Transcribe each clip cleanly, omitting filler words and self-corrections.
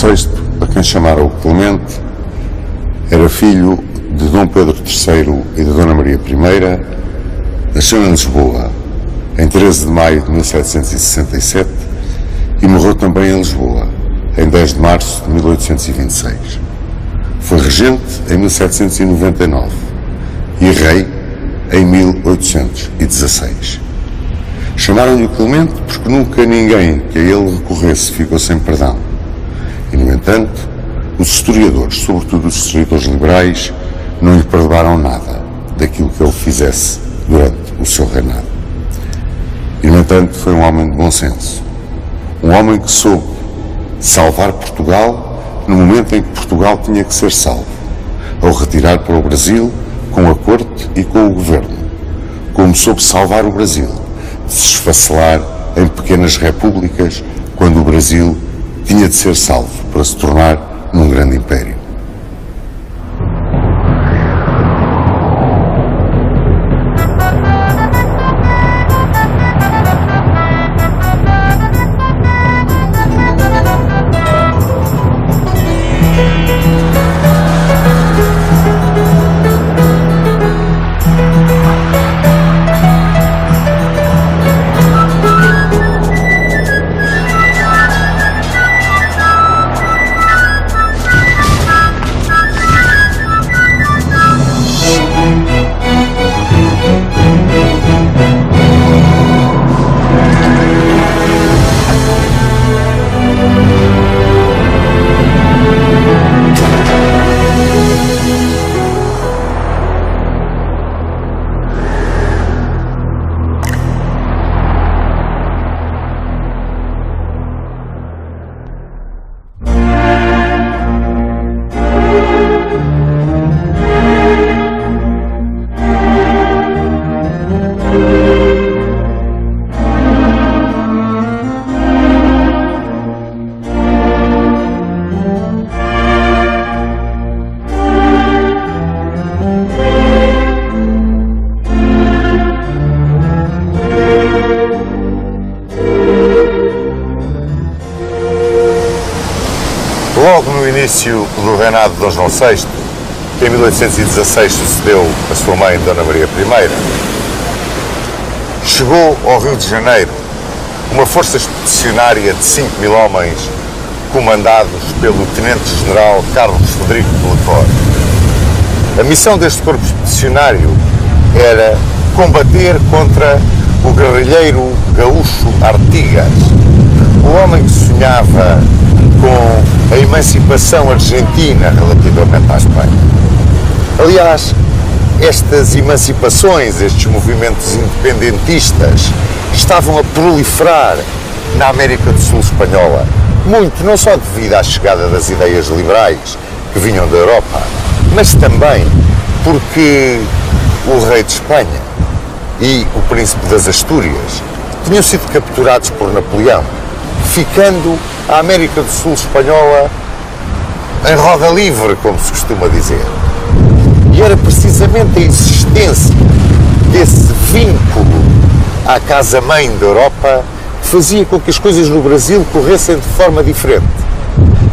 VI, a quem chamaram o Clemente, era filho de Dom Pedro III e de Dona Maria I, nasceu em Lisboa em 13 de maio de 1767 e morreu também em Lisboa em 10 de março de 1826. Foi regente em 1799 e rei em 1816. Chamaram-lhe Clemente porque nunca ninguém que a ele recorresse ficou sem perdão. E, no entanto, os historiadores, sobretudo os historiadores liberais, não lhe perdoaram nada daquilo que ele fizesse durante o seu reinado. E, no entanto, foi um homem de bom senso. Um homem que soube salvar Portugal no momento em que Portugal tinha que ser salvo, ao retirar para o Brasil com a corte e com o governo. Como soube salvar o Brasil de se esfacelar em pequenas repúblicas quando o Brasil tinha de ser salvo para se tornar num grande império. Logo no início do reinado de Dom João VI, que em 1816 sucedeu a sua mãe, Dona Maria I, chegou ao Rio de Janeiro uma força expedicionária de 5.000 homens, comandados pelo Tenente-General Carlos Rodrigo de Lecor. A missão deste corpo expedicionário era combater contra o guerrilheiro gaúcho Artigas, o homem que sonhava com a emancipação argentina relativamente à Espanha. Aliás, estas emancipações, estes movimentos independentistas, estavam a proliferar na América do Sul espanhola, muito não só devido à chegada das ideias liberais que vinham da Europa, mas também porque o rei de Espanha e o príncipe das Astúrias tinham sido capturados por Napoleão, ficando a América do Sul espanhola em roda livre, como se costuma dizer. E era precisamente a existência desse vínculo à casa-mãe da Europa que fazia com que as coisas no Brasil corressem de forma diferente.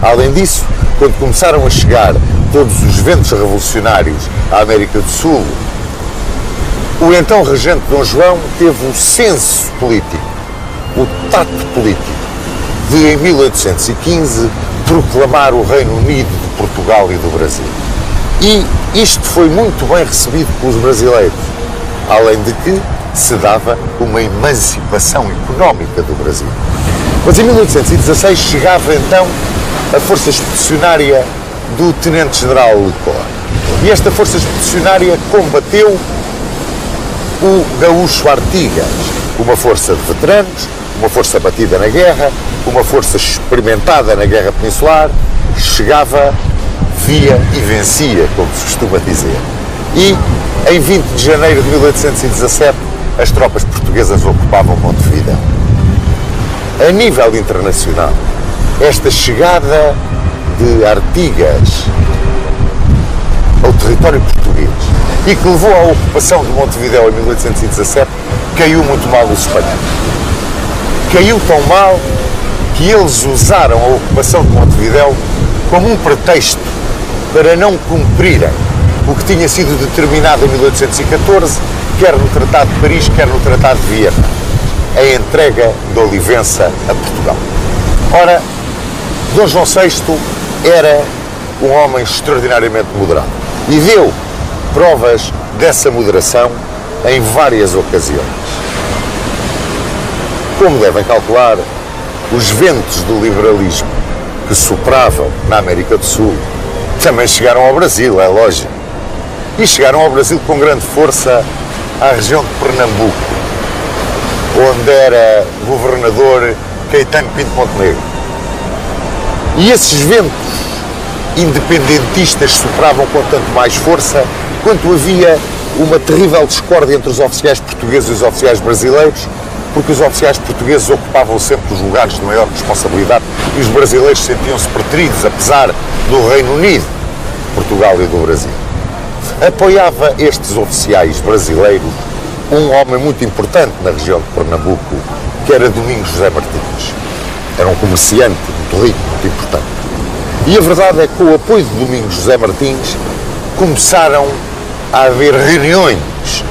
Além disso, quando começaram a chegar todos os ventos revolucionários à América do Sul, o então regente Dom João teve o senso político, o tato político, de, em 1815, proclamar o Reino Unido de Portugal e do Brasil. E isto foi muito bem recebido pelos brasileiros, além de que se dava uma emancipação económica do Brasil. Mas em 1816 chegava então a força expedicionária do Tenente-General Lecor. E esta força expedicionária combateu o gaúcho Artigas, uma força de veteranos, uma força batida na guerra, uma força experimentada na guerra peninsular, chegava, via e vencia, como se costuma dizer. E, em 20 de janeiro de 1817, as tropas portuguesas ocupavam Montevidéu. A nível internacional, esta chegada de Artigas ao território português e que levou à ocupação de Montevidéu em 1817, caiu muito mal os espanhóis. Caiu tão mal que eles usaram a ocupação de Montevidéu como um pretexto para não cumprirem o que tinha sido determinado em 1814, quer no Tratado de Paris, quer no Tratado de Viena, a entrega de Olivença a Portugal. Ora, Dom João VI era um homem extraordinariamente moderado e deu provas dessa moderação em várias ocasiões. Como devem calcular, os ventos do liberalismo que sopravam na América do Sul também chegaram ao Brasil, é lógico. E chegaram ao Brasil com grande força à região de Pernambuco, onde era governador Caetano Pinto Montenegro. E esses ventos independentistas sopravam com tanto mais força quanto havia uma terrível discórdia entre os oficiais portugueses e os oficiais brasileiros, porque os oficiais portugueses ocupavam sempre os lugares de maior responsabilidade e os brasileiros sentiam-se preteridos, apesar do Reino Unido, Portugal e do Brasil. Apoiava estes oficiais brasileiros um homem muito importante na região de Pernambuco, que era Domingos José Martins. Era um comerciante muito rico, muito importante. E a verdade é que, com o apoio de Domingos José Martins, começaram a haver reuniões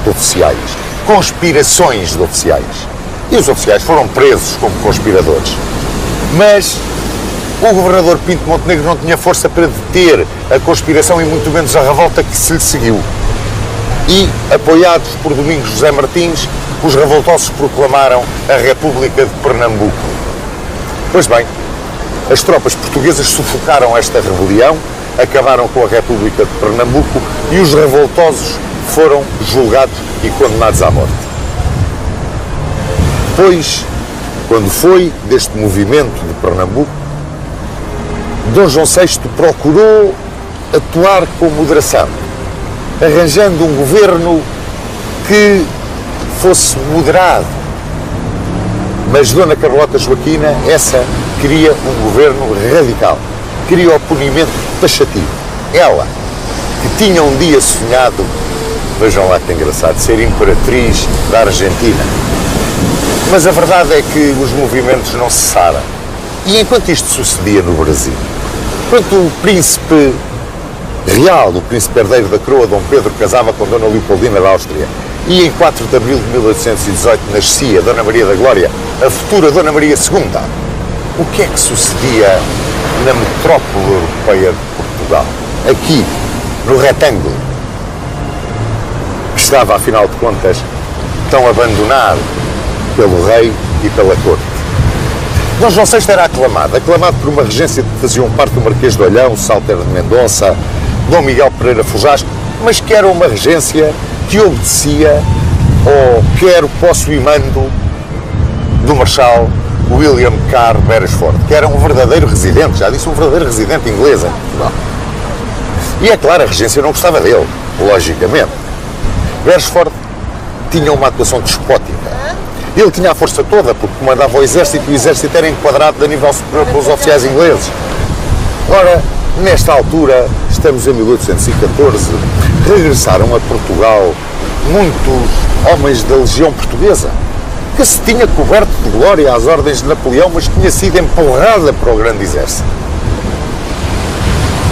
de oficiais, conspirações de oficiais. E os oficiais foram presos como conspiradores. Mas o governador Pinto Montenegro não tinha força para deter a conspiração e muito menos a revolta que se lhe seguiu. E, apoiados por Domingos José Martins, os revoltosos proclamaram a República de Pernambuco. Pois bem, as tropas portuguesas sufocaram esta rebelião, acabaram com a República de Pernambuco e os revoltosos foram julgados e condenados à morte. Depois, quando foi deste movimento de Pernambuco, Dom João VI procurou atuar com moderação, arranjando um governo que fosse moderado. Mas Dona Carlota Joaquina, essa, queria um governo radical, queria o punimento taxativo. Ela, que tinha um dia sonhado, vejam lá que engraçado, ser imperatriz da Argentina. Mas a verdade é que os movimentos não cessaram. E enquanto isto sucedia no Brasil, enquanto o príncipe real, o príncipe herdeiro da coroa, Dom Pedro, casava com Dona Leopoldina da Áustria, e em 4 de abril de 1818 nascia Dona Maria da Glória, a futura Dona Maria II, o que é que sucedia na metrópole europeia de Portugal? Aqui, no retângulo, que estava, afinal de contas, tão abandonado pelo rei e pela corte. Dom João VI era aclamado por uma regência que faziam parte do Marquês de Olhão, Salter de Mendonça, Dom Miguel Pereira Fujás, mas que era uma regência que obedecia ao quero, posso e mando do Marshal William Carr Beresford, que era um verdadeiro residente, já disse, um verdadeiro residente inglês em Portugal. E é claro, a regência não gostava dele, logicamente. Beresford tinha uma atuação despótica. Ele tinha a força toda, porque comandava o exército e o exército era enquadrado a nível superior pelos oficiais ingleses. Ora, nesta altura, estamos em 1814, regressaram a Portugal muitos homens da Legião Portuguesa, que se tinha coberto de glória às ordens de Napoleão, mas tinha sido empurrada para o grande exército.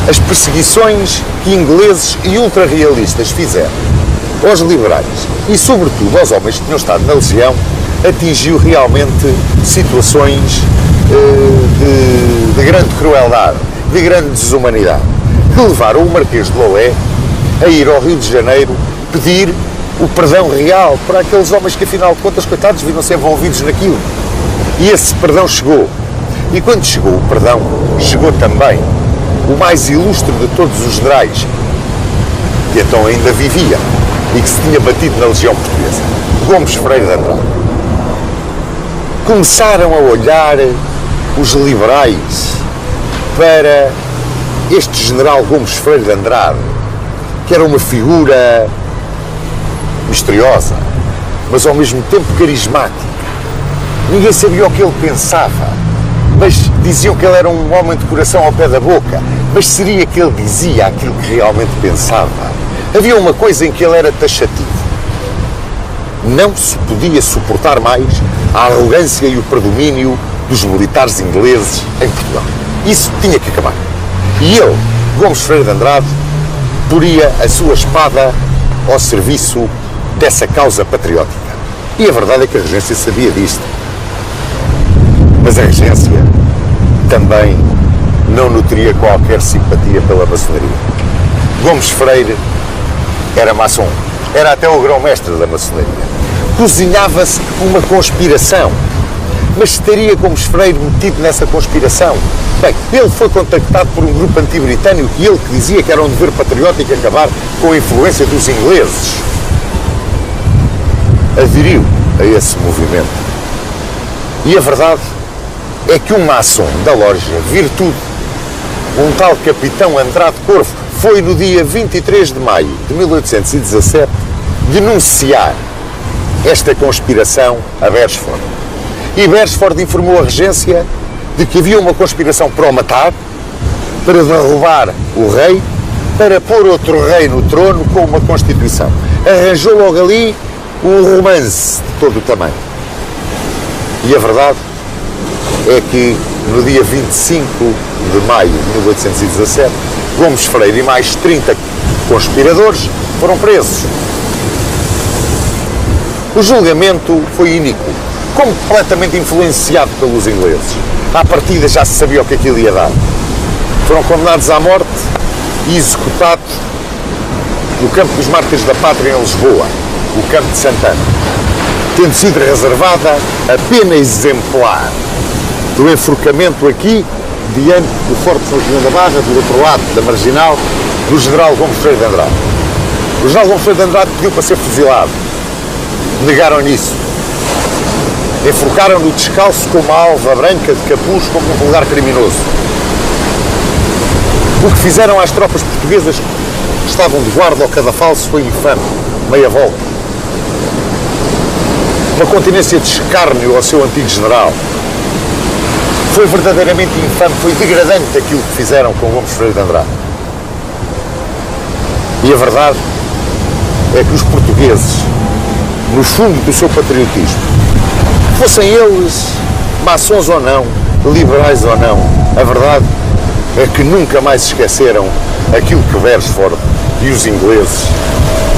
As perseguições que ingleses e ultrarrealistas fizeram aos liberais e, sobretudo, aos homens que tinham estado na Legião, atingiu realmente situações de grande crueldade, de grande desumanidade, que levaram o Marquês de Lolé a ir ao Rio de Janeiro pedir o perdão real para aqueles homens que, afinal de contas, coitados, viram-se envolvidos naquilo. E esse perdão chegou. E quando chegou o perdão, chegou também o mais ilustre de todos os generais, que então ainda vivia e que se tinha batido na Legião Portuguesa, Gomes Freire de Andrade. Começaram a olhar os liberais para este general Gomes Freire de Andrade, que era uma figura misteriosa, mas ao mesmo tempo carismática. Ninguém sabia o que ele pensava, mas diziam que ele era um homem de coração ao pé da boca. Mas seria que ele dizia aquilo que realmente pensava? Havia uma coisa em que ele era taxativo. Não se podia suportar mais a arrogância e o predomínio dos militares ingleses em Portugal. Isso tinha que acabar. E ele, Gomes Freire de Andrade, poria a sua espada ao serviço dessa causa patriótica. E a verdade é que a regência sabia disto. Mas a regência também não nutria qualquer simpatia pela maçonaria. Gomes Freire era maçom, era até o grão-mestre da maçonaria. Cozinhava-se uma conspiração. Mas estaria Gomes Freire metido nessa conspiração? Bem, ele foi contactado por um grupo anti-britânico e ele que dizia que era um dever patriótico acabar com a influência dos ingleses. Aderiu a esse movimento. E a verdade é que um maçom da loja Virtude, um tal capitão Andrade Corvo, foi no dia 23 de maio de 1817 denunciar esta conspiração a Beresford. E Beresford informou a regência de que havia uma conspiração para o matar, para derrubar o rei, para pôr outro rei no trono com uma Constituição. Arranjou logo ali um romance de todo o tamanho. E a verdade é que no dia 25 de maio de 1817, Gomes Freire e mais 30 conspiradores foram presos. O julgamento foi iníquo, completamente influenciado pelos ingleses. À partida já se sabia o que aquilo ia dar. Foram condenados à morte e executados no Campo dos Mártires da Pátria em Lisboa, o Campo de Santana, tendo sido reservada a pena exemplar do enforcamento aqui, diante do Forte São João da Barra, do outro lado da Marginal, do general Gomes Freire de Andrade. O general Gomes Freire de Andrade pediu para ser fuzilado. Negaram-lhe isso. Enforcaram-no descalço com uma alva branca de capuz como um vulgar criminoso. O que fizeram às tropas portuguesas que estavam de guarda ao cadafalso foi infame, meia volta. Uma continência de escárnio ao seu antigo general. Foi verdadeiramente infame, foi degradante aquilo que fizeram com Gomes Freire de Andrade. E a verdade é que os portugueses, no fundo do seu patriotismo, fossem eles maçons ou não, liberais ou não, a verdade é que nunca mais esqueceram aquilo que Beresford e os ingleses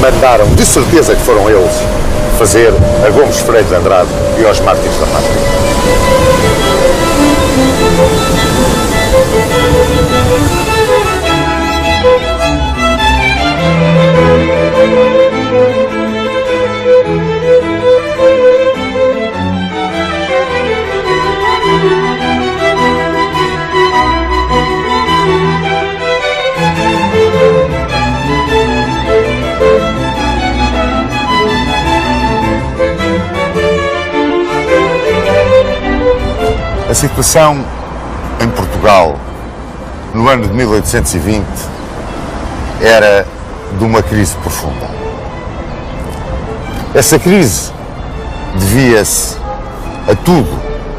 mandaram, de certeza que foram eles, fazer a Gomes Freire de Andrade e aos mártires da pátria. A situação em Portugal no ano de 1820 era de uma crise profunda. Essa crise devia-se a tudo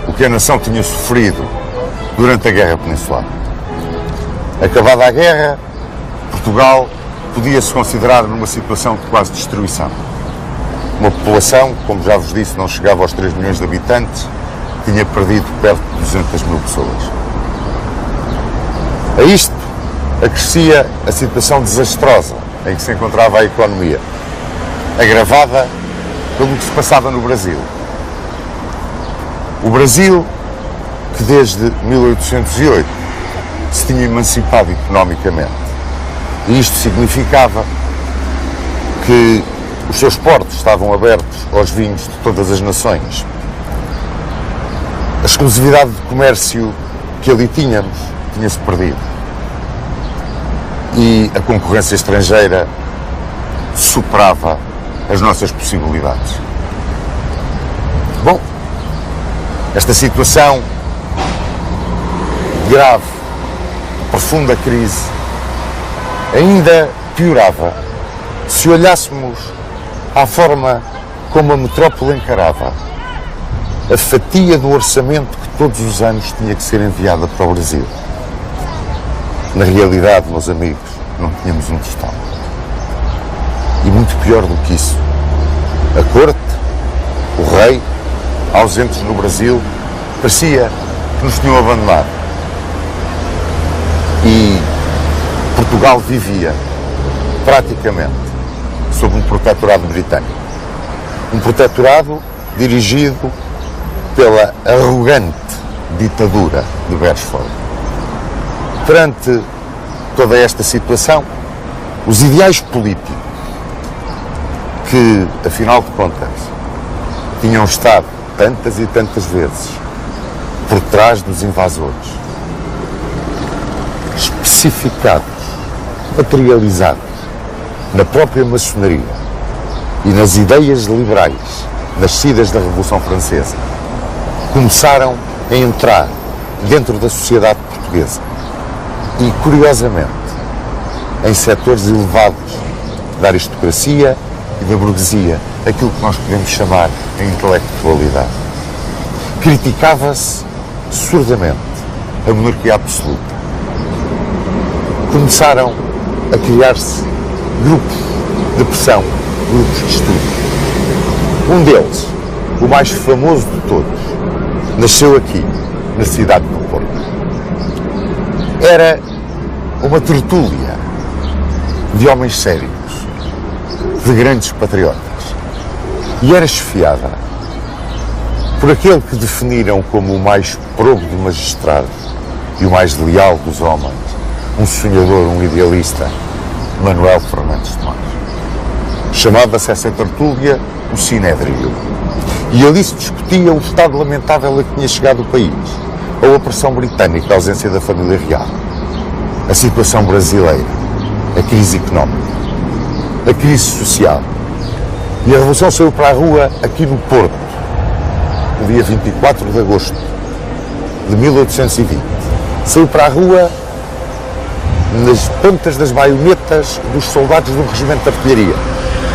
o que a nação tinha sofrido durante a Guerra Peninsular. Acabada a guerra, Portugal podia-se considerar numa situação de quase destruição. Uma população, como já vos disse, não chegava aos 3 milhões de habitantes, tinha perdido perto de 200 mil pessoas. A isto acrescia a situação desastrosa em que se encontrava a economia, agravada pelo que se passava no Brasil. O Brasil, que desde 1808 se tinha emancipado economicamente, e isto significava que os seus portos estavam abertos aos vinhos de todas as nações. A exclusividade de comércio que ali tínhamos tinha-se perdido. E a concorrência estrangeira superava as nossas possibilidades. Bom, esta situação grave, profunda crise, ainda piorava se olhássemos à forma como a metrópole encarava a fatia do orçamento que todos os anos tinha que ser enviada para o Brasil. Na realidade, meus amigos, não tínhamos um tostão. E muito pior do que isso, a corte, o rei, ausentes no Brasil, Parecia que nos tinham abandonado. E Portugal vivia praticamente sob um protetorado britânico. Um protetorado dirigido pela arrogante ditadura de Beresford. Perante toda esta situação, os ideais políticos que, afinal de contas, tinham estado tantas e tantas vezes por trás dos invasores, especificados, materializados na própria maçonaria e nas ideias liberais nascidas da Revolução Francesa, começaram a entrar dentro da sociedade portuguesa e, curiosamente, em setores elevados da aristocracia e da burguesia, aquilo que nós podemos chamar a intelectualidade. Criticava-se surdamente a monarquia absoluta. Começaram a criar-se grupos de pressão, grupos de estudo. Um deles, o mais famoso de todos, nasceu aqui, na cidade do Porto. Era uma tertúlia de homens sérios, de grandes patriotas, e era esfiada por aquele que definiram como o mais probo de magistrados e o mais leal dos homens, um sonhador, um idealista, Manuel Fernandes de Matos. Chamava-se essa tertúlia o Sinédrio. E ali se discutia o estado lamentável a que tinha chegado o país, a opressão britânica, a ausência da família real, a situação brasileira, a crise económica, a crise social. E a Revolução saiu para a rua aqui no Porto, no dia 24 de agosto de 1820. Saiu para a rua nas pontas das baionetas dos soldados do regimento de artilharia.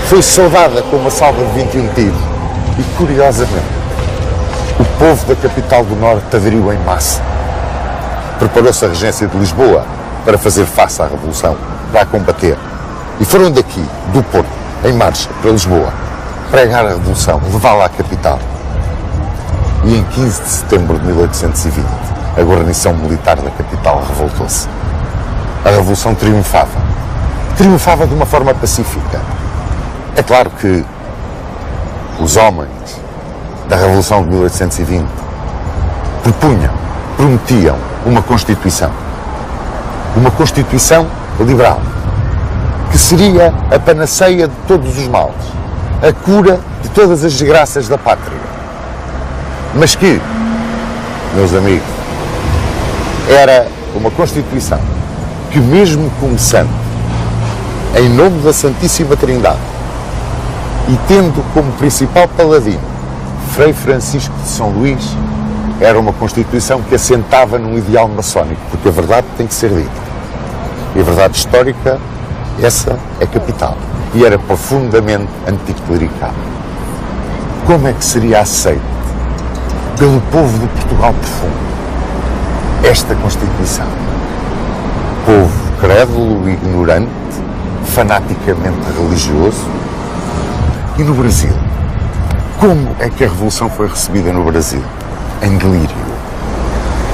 Foi saudada com uma salva de 21 tiros. E, curiosamente, o povo da capital do Norte aderiu em massa. Preparou-se a regência de Lisboa para fazer face à Revolução, para a combater. E foram daqui, do Porto, em marcha para Lisboa, pregar a Revolução, levá-la à capital. E em 15 de setembro de 1820, a guarnição militar da capital revoltou-se. A Revolução triunfava. Triunfava de uma forma pacífica. É claro que os homens da Revolução de 1820 prometiam uma Constituição liberal, que seria a panaceia de todos os males, a cura de todas as desgraças da pátria. Mas que, meus amigos, era uma Constituição que, mesmo começando em nome da Santíssima Trindade e tendo como principal paladino Frei Francisco de São Luís, era uma Constituição que assentava num ideal maçónico, porque a verdade tem que ser dita. E a verdade histórica, essa é capital. E era profundamente anticlerical. Como é que seria aceito pelo povo do Portugal profundo esta Constituição? Povo crédulo, ignorante, fanaticamente religioso. E no Brasil? Como é que a Revolução foi recebida no Brasil? Em delírio.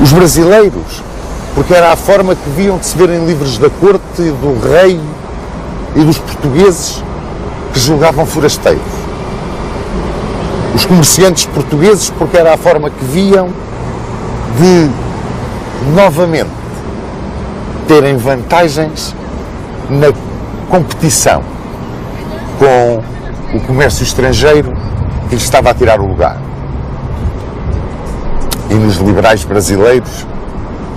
Os brasileiros, porque era a forma que viam de se verem livres da corte, e do rei e dos portugueses que julgavam forasteiros. Os comerciantes portugueses, porque era a forma que viam de, novamente, terem vantagens na competição com o comércio estrangeiro que lhes estava a tirar o lugar. E nos liberais brasileiros,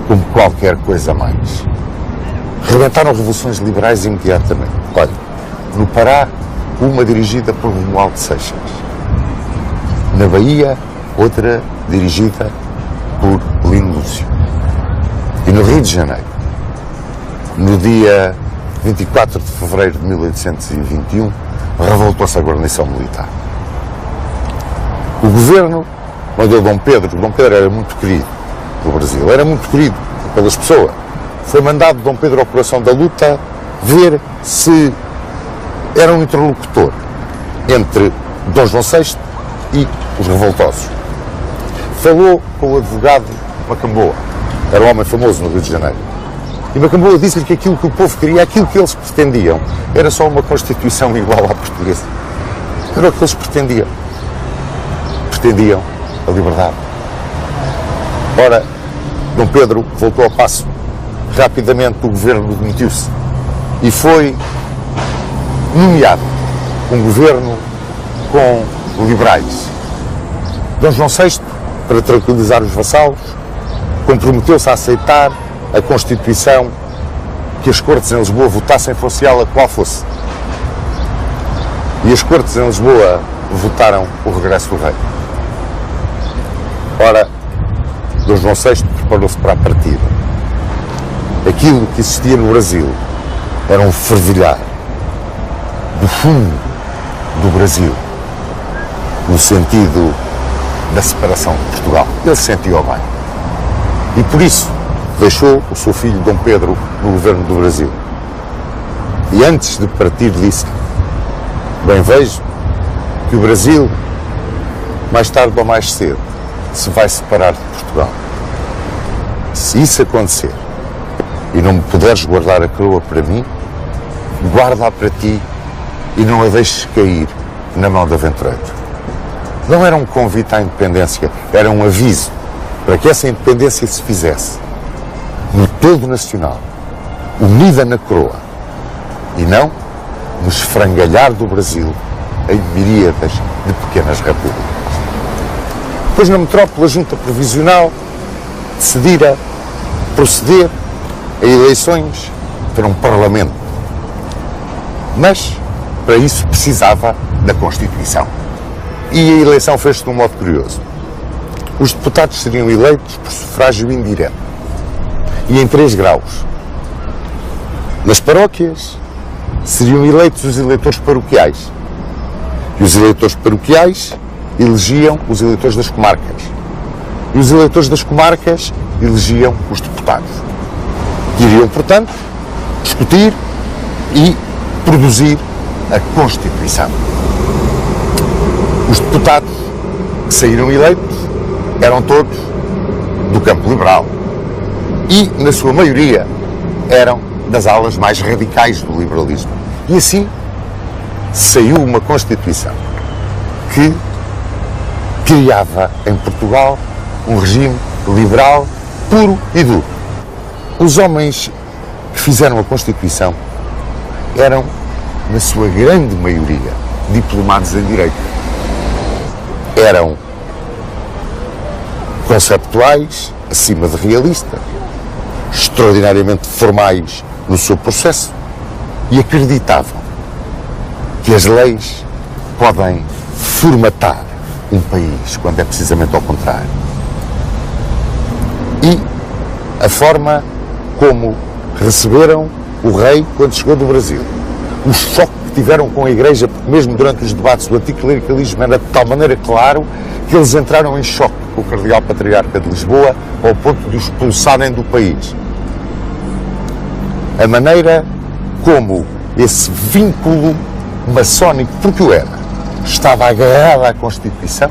como qualquer coisa mais. Rebentaram revoluções liberais imediatamente. Olha, no Pará, uma dirigida por Romualdo Seixas. Na Bahia, outra dirigida por Lino Lúcio. E no Rio de Janeiro, no dia 24 de fevereiro de 1821, revoltou-se a guarnição militar. O governo mandou Dom Pedro era muito querido pelo Brasil, era muito querido pelas pessoas. Foi mandado Dom Pedro ao coração da luta ver se era um interlocutor entre Dom João VI e os revoltosos. falou com o advogado Macamboa, era um homem famoso no Rio de Janeiro, e Macamboa disse-lhe que aquilo que o povo queria, aquilo que eles pretendiam, era só uma Constituição igual à portuguesa. Era o que eles pretendiam. Pretendiam a liberdade. Ora, Dom Pedro voltou ao passo. Rapidamente o governo demitiu-se e foi nomeado um governo com liberais. Dom João VI, para tranquilizar os vassalos, comprometeu-se a aceitar a Constituição que as Cortes em Lisboa votassem, fosse ela qual fosse. E as Cortes em Lisboa votaram o regresso do rei. Ora, Dom João VI preparou-se para a partida. Aquilo que existia no Brasil era um fervilhar do fundo do Brasil, no sentido da separação de Portugal. Ele sentiu bem. E por isso deixou o seu filho Dom Pedro no governo do Brasil. E antes de partir disse: bem, vejo que o Brasil, mais tarde ou mais cedo, se vai separar de Portugal. Se isso acontecer e não me puderes guardar a coroa para mim, guarda-a para ti e não a deixes cair na mão de aventureiro. Não era um convite à independência, era um aviso para que essa independência se fizesse no todo nacional, unida na coroa, e não no esfrangalhar do Brasil em miríadas de pequenas repúblicas. Depois, na metrópole, a Junta Provisional decidira proceder a eleições para um Parlamento. Mas, para isso, precisava da Constituição. E a eleição fez-se de um modo curioso. Os deputados seriam eleitos por sufrágio indireto e em 3 graus. Nas paróquias seriam eleitos os eleitores paroquiais. E os eleitores paroquiais elegiam os eleitores das comarcas. E os eleitores das comarcas elegiam os deputados. Que iriam, portanto, discutir e produzir a Constituição. Os deputados que saíram eleitos eram todos do campo liberal e, na sua maioria, eram das alas mais radicais do liberalismo. E assim saiu uma Constituição que criava em Portugal um regime liberal puro e duro. Os homens que fizeram a Constituição eram, na sua grande maioria, diplomados em Direito. Eram conceptuais, acima de realistas, extraordinariamente formais no seu processo e acreditavam que as leis podem formatar um país quando é precisamente ao contrário. E a forma como receberam o rei quando chegou do Brasil, o choque que tiveram com a Igreja, porque mesmo durante os debates do anticlericalismo era de tal maneira claro que eles entraram em choque com o Cardeal Patriarca de Lisboa ao ponto de o expulsarem do país. A maneira como esse vínculo maçónico, porque o era, estava agarrado à Constituição,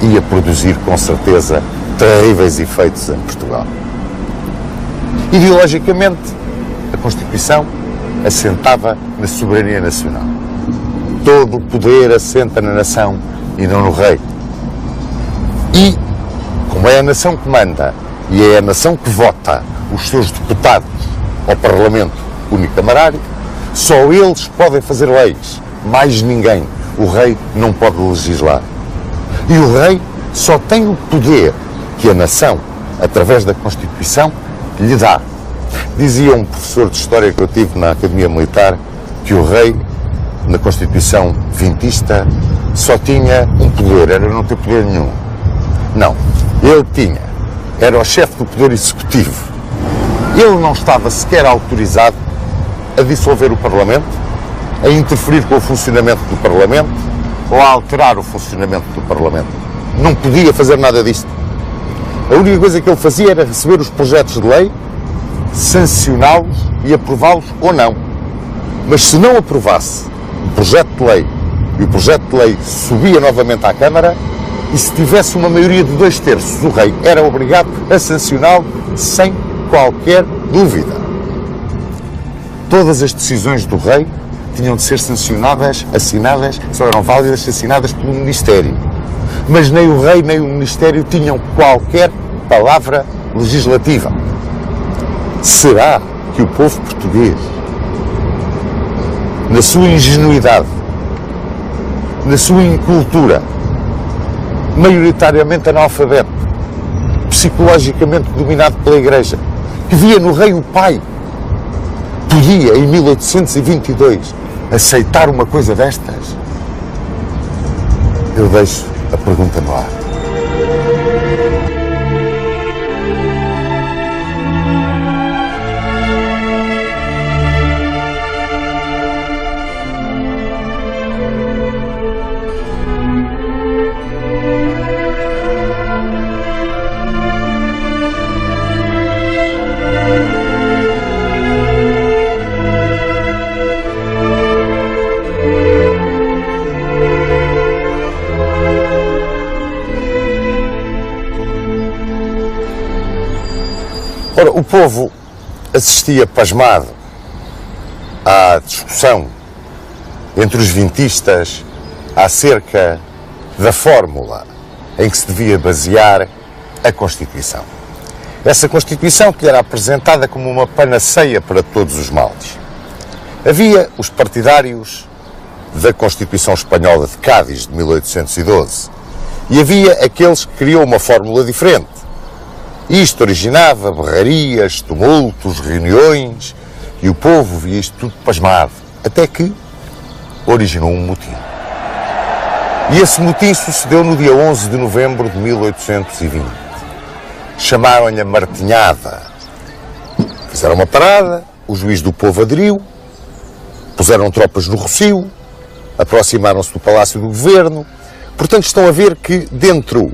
ia produzir com certeza terríveis efeitos em Portugal. Ideologicamente, a Constituição assentava na soberania nacional. Todo o poder assenta na nação e não no rei. E, como é a nação que manda e é a nação que vota os seus deputados ao Parlamento Unicamerário, só eles podem fazer leis, mais ninguém. O rei não pode legislar. E o rei só tem o poder que a nação, através da Constituição, lhe dá. Dizia um professor de História que eu tive na Academia Militar que o rei, na Constituição vintista, só tinha um poder, era não ter poder nenhum. Não, ele tinha, era o chefe do poder executivo. Ele não estava sequer autorizado a dissolver o Parlamento, a interferir com o funcionamento do Parlamento ou a alterar o funcionamento do Parlamento. Não podia fazer nada disto. A única coisa que ele fazia era receber os projetos de lei, sancioná-los e aprová-los ou não. Mas se não aprovasse o projeto de lei e o projeto de lei subia novamente à Câmara, e se tivesse uma maioria de 2/3, o rei era obrigado a sancioná-lo sem qualquer dúvida. Todas as decisões do rei tinham de ser sancionadas, assinadas, só eram válidas assinadas pelo Ministério. Mas nem o rei nem o Ministério tinham qualquer palavra legislativa. Será que o povo português, na sua ingenuidade, na sua incultura, maioritariamente analfabeto, psicologicamente dominado pela Igreja, que via no rei o pai, podia, em 1822, aceitar uma coisa destas? Eu deixo a pergunta no ar. Ora, o povo assistia pasmado à discussão entre os vintistas acerca da fórmula em que se devia basear a Constituição. Essa Constituição que lhe era apresentada como uma panaceia para todos os males. Havia os partidários da Constituição Espanhola de Cádiz, de 1812, e havia aqueles que queriam uma fórmula diferente. Isto originava berrarias, tumultos, reuniões, e o povo via isto tudo pasmado, até que originou um motim. E esse motim sucedeu no dia 11 de novembro de 1820. Chamaram-lhe a Martinhada. Fizeram uma parada, o juiz do povo aderiu, puseram tropas no Rossio, aproximaram-se do Palácio do Governo. Portanto, estão a ver que dentro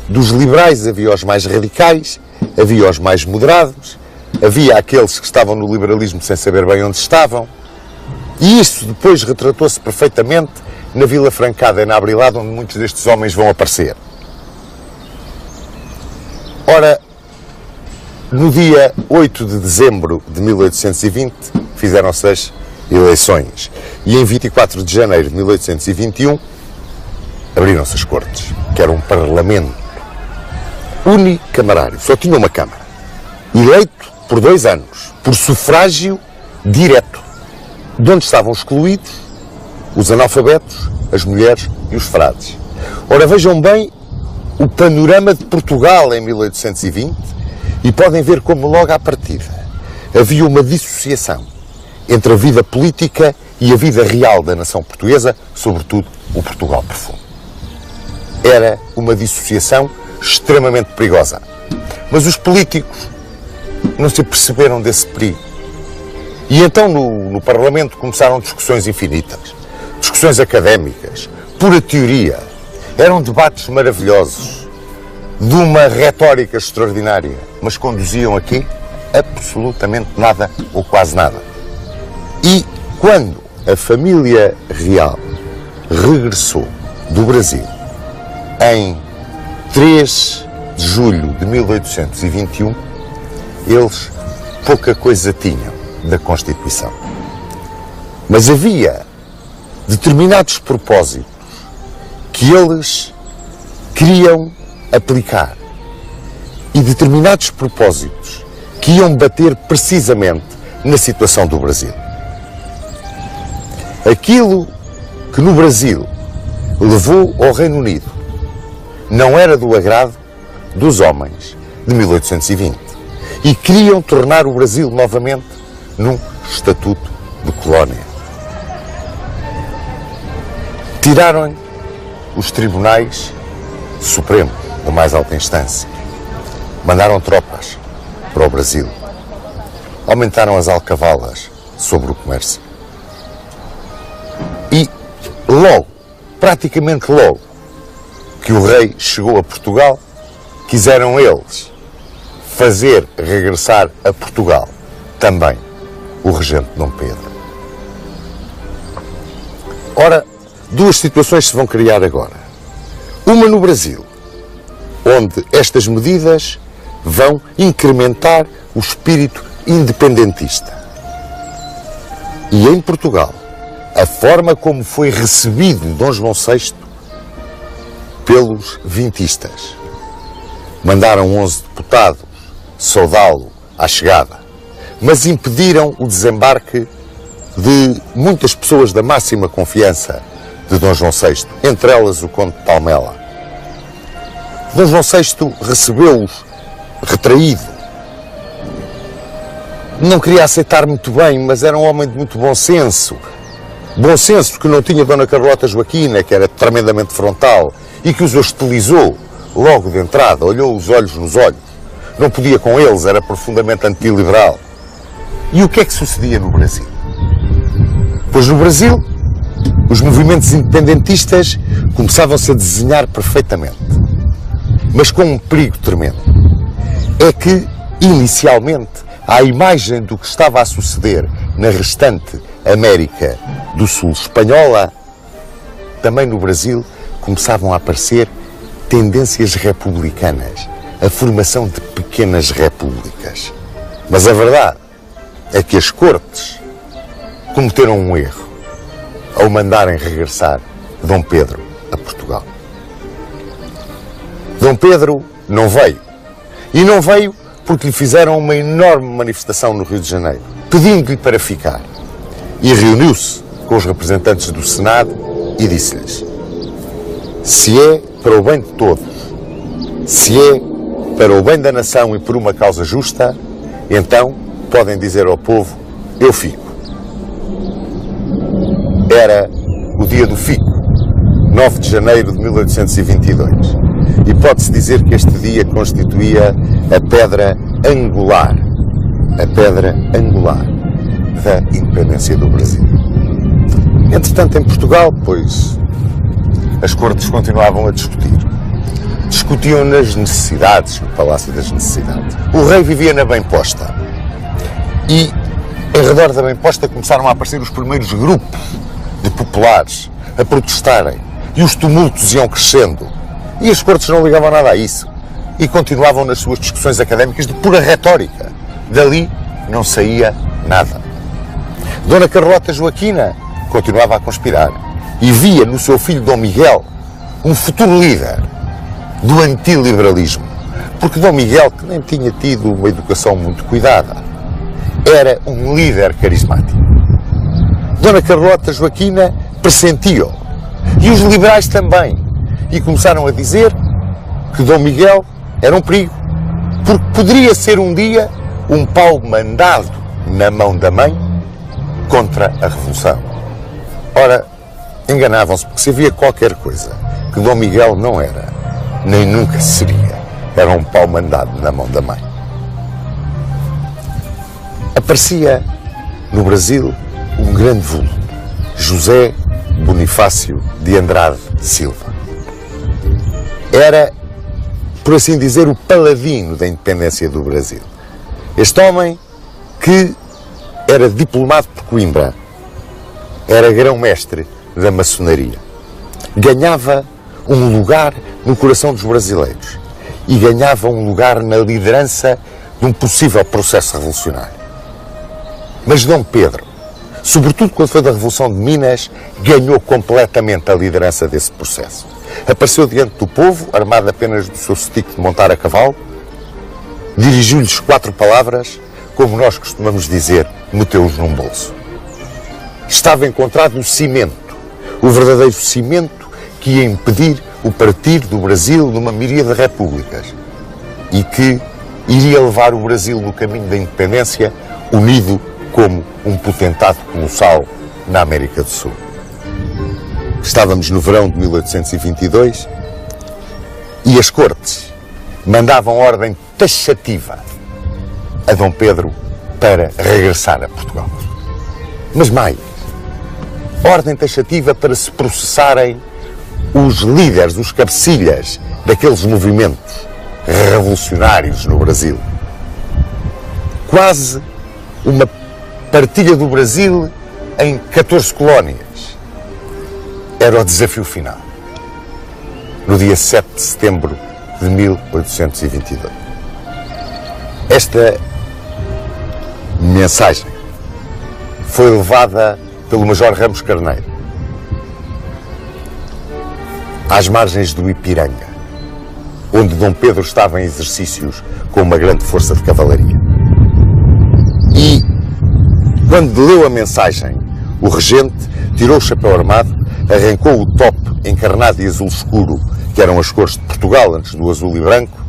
dos liberais havia os mais radicais, havia os mais moderados, havia aqueles que estavam no liberalismo sem saber bem onde estavam, e isso depois retratou-se perfeitamente na Vila Francada e na Abrilhada, onde muitos destes homens vão aparecer. Ora, no dia 8 de dezembro de 1820 fizeram-se as eleições, e em 24 de janeiro de 1821 abriram-se as Cortes, que era um parlamento unicamarário, só tinha uma Câmara, eleito por 2 anos, por sufrágio direto, de onde estavam excluídos os analfabetos, as mulheres e os frades. Ora, vejam bem o panorama de Portugal em 1820 e podem ver como logo à partida havia uma dissociação entre a vida política e a vida real da nação portuguesa, sobretudo o Portugal profundo. Era uma dissociação extremamente perigosa. Mas os políticos não se aperceberam desse perigo. E então no Parlamento começaram discussões infinitas, discussões académicas, pura teoria. Eram debates maravilhosos, de uma retórica extraordinária, mas conduziam aqui absolutamente nada ou quase nada. E quando a família real regressou do Brasil em 3 de julho de 1821, eles pouca coisa tinham da Constituição. Mas havia determinados propósitos que eles queriam aplicar e determinados propósitos que iam bater precisamente na situação do Brasil. Aquilo que no Brasil levou ao Reino Unido não era do agrado dos homens de 1820 e queriam tornar o Brasil novamente num estatuto de colónia. Tiraram-lhe os tribunais supremos da mais alta instância, mandaram tropas para o Brasil, aumentaram as alcavalas sobre o comércio e logo, praticamente logo, que o rei chegou a Portugal, quiseram eles fazer regressar a Portugal também o regente Dom Pedro. Ora, 2 situações se vão criar agora. Uma no Brasil, onde estas medidas vão incrementar o espírito independentista. E em Portugal, a forma como foi recebido Dom João VI pelos vintistas. Mandaram 11 deputados saudá-lo à chegada, mas impediram o desembarque de muitas pessoas da máxima confiança de Dom João VI, entre elas o Conde de Palmela. Dom João VI recebeu-os retraído. Não queria aceitar muito bem, mas era um homem de muito bom senso. Bom senso que não tinha Dona Carlota Joaquina, que era tremendamente frontal, e que os hostilizou logo de entrada, olhou os olhos nos olhos. Não podia com eles, era profundamente antiliberal. E o que é que sucedia no Brasil? Pois no Brasil, os movimentos independentistas começavam-se a desenhar perfeitamente, mas com um perigo tremendo. É que, inicialmente, à imagem do que estava a suceder na restante América do Sul espanhola, também no Brasil começavam a aparecer tendências republicanas, a formação de pequenas repúblicas. Mas a verdade é que as cortes cometeram um erro ao mandarem regressar Dom Pedro a Portugal. Dom Pedro não veio. E não veio porque lhe fizeram uma enorme manifestação no Rio de Janeiro, pedindo-lhe para ficar. E reuniu-se com os representantes do Senado e disse-lhes: se é para o bem de todos, se é para o bem da nação e por uma causa justa, então podem dizer ao povo: eu fico. Era o dia do fico, 9 de janeiro de 1822. E pode-se dizer que este dia constituía a pedra angular da independência do Brasil. Entretanto, em Portugal, pois, as cortes continuavam a discutir. Discutiam nas necessidades, no Palácio das Necessidades. O rei vivia na Bem-Posta. E, em redor da Bem-Posta, começaram a aparecer os primeiros grupos de populares a protestarem. E os tumultos iam crescendo. E as cortes não ligavam nada a isso. E continuavam nas suas discussões académicas de pura retórica. Dali não saía nada. Dona Carlota Joaquina continuava a conspirar. E via no seu filho Dom Miguel um futuro líder do antiliberalismo. Porque Dom Miguel, que nem tinha tido uma educação muito cuidada, era um líder carismático. Dona Carlota Joaquina pressentiu-o. E os liberais também. E começaram a dizer que Dom Miguel era um perigo, porque poderia ser um dia um pau mandado na mão da mãe contra a Revolução. Ora, enganavam-se, porque se havia qualquer coisa que Dom Miguel não era, nem nunca seria, era um pau mandado na mão da mãe. Aparecia no Brasil um grande vulto, José Bonifácio de Andrade Silva. Era, por assim dizer, o paladino da independência do Brasil. Este homem que era diplomado por Coimbra, era grão-mestre da maçonaria, ganhava um lugar no coração dos brasileiros e ganhava um lugar na liderança de um possível processo revolucionário. Mas Dom Pedro, sobretudo quando foi da Revolução de Minas, ganhou completamente a liderança desse processo. Apareceu diante do povo, armado apenas do seu stick de montar a cavalo, dirigiu-lhes 4 palavras, como nós costumamos dizer, meteu-os num bolso. Estava encontrado o cimento, o verdadeiro cimento que ia impedir o partir do Brasil numa miríade de repúblicas e que iria levar o Brasil no caminho da independência, unido como um potentado colossal na América do Sul. Estávamos no verão de 1822 e as cortes mandavam ordem taxativa a Dom Pedro para regressar a Portugal. Mas mais, ordem taxativa para se processarem os líderes, os cabecilhas daqueles movimentos revolucionários no Brasil. Quase uma partilha do Brasil em 14 colónias. Era o desafio final. no dia 7 de setembro de 1822. Esta mensagem foi levada pelo Major Ramos Carneiro às margens do Ipiranga, onde Dom Pedro estava em exercícios com uma grande força de cavalaria. E, quando leu a mensagem, o regente tirou o chapéu armado, arrancou o top encarnado e azul escuro, que eram as cores de Portugal antes do azul e branco,